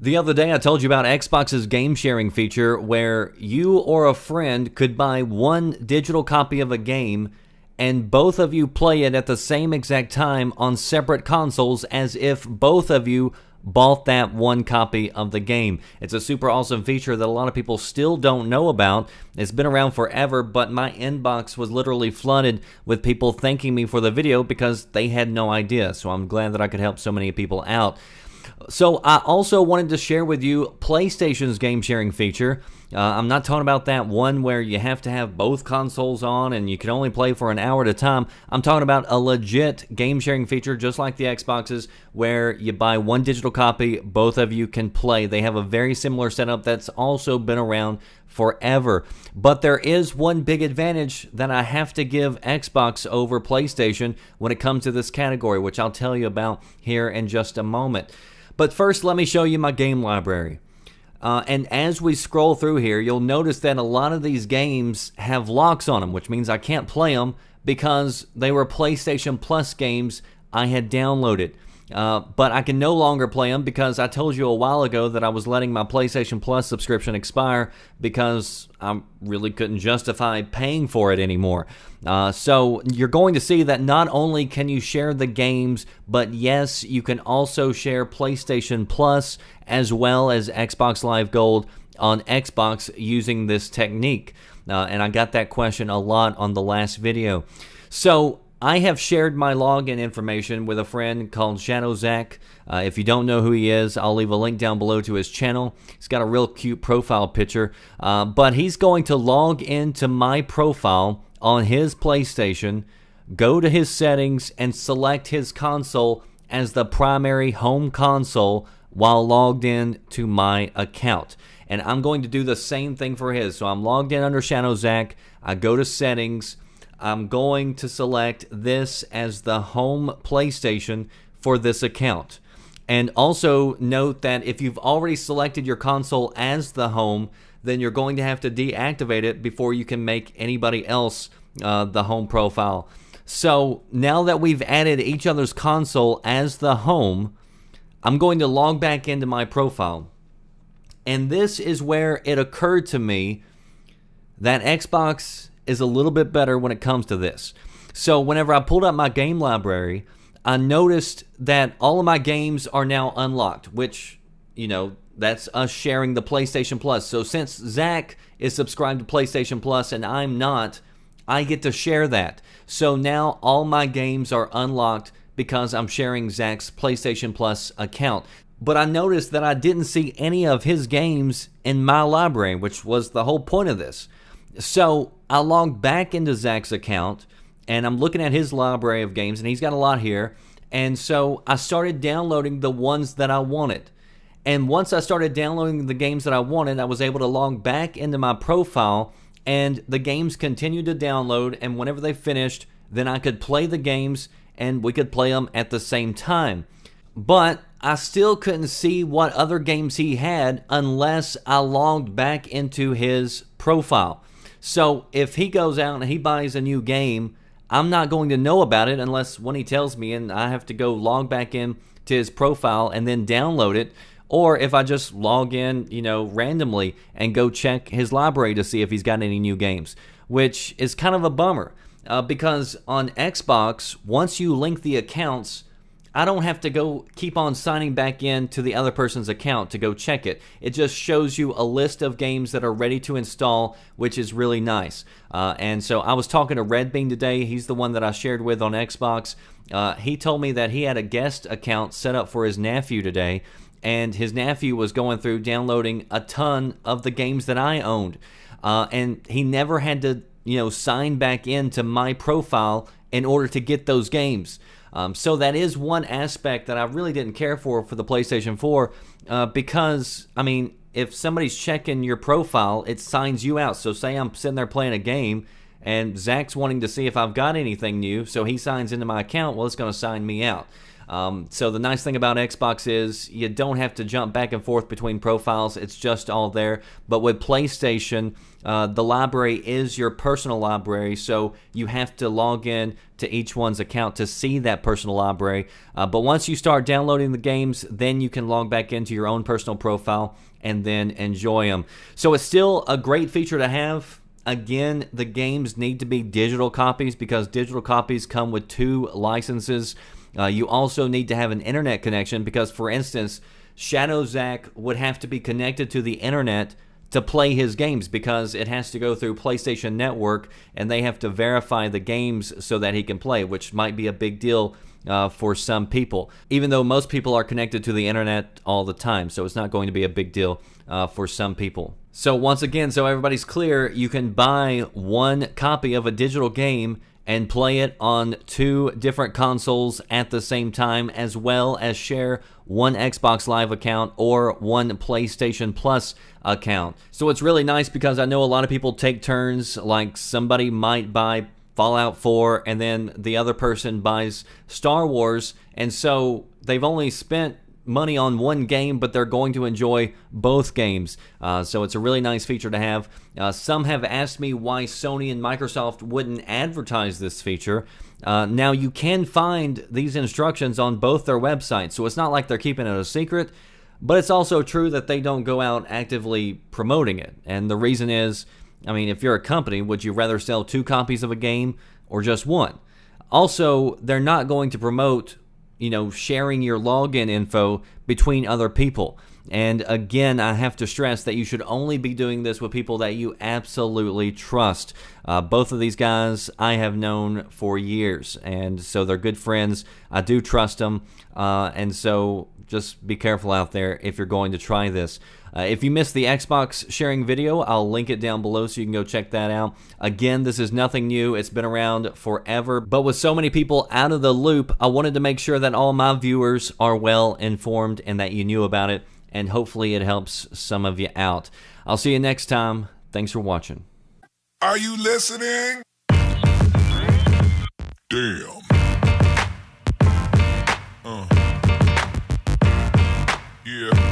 The other day I told you about Xbox's game sharing feature where you or a friend could buy one digital copy of a game and both of you play it at the same exact time on separate consoles as if both of you bought that one copy of the game. It's a super awesome feature that a lot of people still don't know about. It's been around forever, but my inbox was literally flooded with people thanking me for the video because they had no idea. So I'm glad that I could help so many people out. So I also wanted to share with you PlayStation's game sharing feature. I'm not talking about that one where you have to have both consoles on and you can only play for an hour at a time. I'm talking about a legit game sharing feature just like the Xboxes where you buy one digital copy, both of you can play. They have a very similar setup that's also been around forever. But there is one big advantage that I have to give Xbox over PlayStation when it comes to this category, which I'll tell you about here in just a moment. But first, let me show you my game library. And as we scroll through here, you'll notice that a lot of these games have locks on them, which means I can't play them because they were PlayStation Plus games I had downloaded. But I can no longer play them because I told you a while ago that I was letting my PlayStation Plus subscription expire because I really couldn't justify paying for it anymore. So you're going to see that not only can you share the games, but yes, you can also share PlayStation Plus as well as Xbox Live Gold on Xbox using this technique. And I got that question a lot on the last video. So I have shared my login information with a friend called Shadow Zach. If you don't know who he is, I'll leave a link down below to his channel. He's got a real cute profile picture. But he's going to log into my profile on his PlayStation, go to his settings, and select his console as the primary home console while logged in to my account. And I'm going to do the same thing for his. So I'm logged in under Shadow Zach. I go to settings. I'm going to select this as the home PlayStation for this account. And also note that if you've already selected your console as the home, then you're going to have to deactivate it before you can make anybody else the home profile. So now that we've added each other's console as the home, I'm going to log back into my profile. And this is where it occurred to me that Xbox is a little bit better when it comes to this. So whenever I pulled up my game library, I noticed that all of my games are now unlocked, which, you know, that's us sharing the PlayStation Plus. So since Zach is subscribed to PlayStation Plus and I'm not, I get to share that. So now all my games are unlocked because I'm sharing Zach's PlayStation Plus account. But I noticed that I didn't see any of his games in my library, which was the whole point of this. So I logged back into Zach's account, and I'm looking at his library of games, and he's got a lot here. And so I started downloading the ones that I wanted. And once I started downloading the games that I wanted, I was able to log back into my profile, and the games continued to download, and whenever they finished, then I could play the games, and we could play them at the same time. But I still couldn't see what other games he had unless I logged back into his profile. So if he goes out and he buys a new game, I'm not going to know about it unless when he tells me, and I have to go log back in to his profile and then download it. Or if I just log in, you know, randomly and go check his library to see if he's got any new games, which is kind of a bummer because on Xbox, once you link the accounts, I don't have to go keep on signing back in to the other person's account to go check it. It just shows you a list of games that are ready to install, which is really nice. And so I was talking to Red Bean today. He's the one that I shared with on Xbox. He told me that he had a guest account set up for his nephew today, and his nephew was going through downloading a ton of the games that I owned. And he never had to, you know, sign back into my profile in order to get those games. So that is one aspect that I really didn't care for the PlayStation 4 because, I mean, if somebody's checking your profile, it signs you out. So say I'm sitting there playing a game and Zach's wanting to see if I've got anything new, so he signs into my account, well, it's going to sign me out. So the nice thing about Xbox is you don't have to jump back and forth between profiles. It's just all there. But with PlayStation, the library is your personal library, so you have to log in to each one's account to see that personal library. But once you start downloading the games, then you can log back into your own personal profile and then enjoy them. So it's still a great feature to have. Again, the games need to be digital copies because digital copies come with 2 licenses. You also need to have an internet connection because, for instance, Shadow Zach would have to be connected to the internet to play his games because it has to go through PlayStation Network and they have to verify the games so that he can play, which might be a big deal for some people, even though most people are connected to the internet all the time, so it's not going to be a big deal for some people. So once again, so everybody's clear, you can buy 1 copy of a digital game and play it on 2 different consoles at the same time, as well as share 1 Xbox Live account or 1 PlayStation Plus account. So it's really nice because I know a lot of people take turns, like somebody might buy Fallout 4 and then the other person buys Star Wars, and so they've only spent money on 1 game, but they're going to enjoy both games. So it's a really nice feature to have. Some have asked me why Sony and Microsoft wouldn't advertise this feature. Now, you can find these instructions on both their websites, so it's not like they're keeping it a secret, but it's also true that they don't go out actively promoting it. And the reason is, I mean, if you're a company, would you rather sell 2 copies of a game or just 1? Also, they're not going to promote sharing your login info between other people. And again, I have to stress that you should only be doing this with people that you absolutely trust. Both of these guys I have known for years, and so they're good friends. I do trust them, and so just be careful out there if you're going to try this. If you missed the Xbox sharing video, I'll link it down below so you can go check that out. Again, this is nothing new. It's been around forever. But with so many people out of the loop, I wanted to make sure that all my viewers are well informed and that you knew about it. And hopefully it helps some of you out. I'll see you next time. Thanks for watching. Are you listening? Damn. Yeah.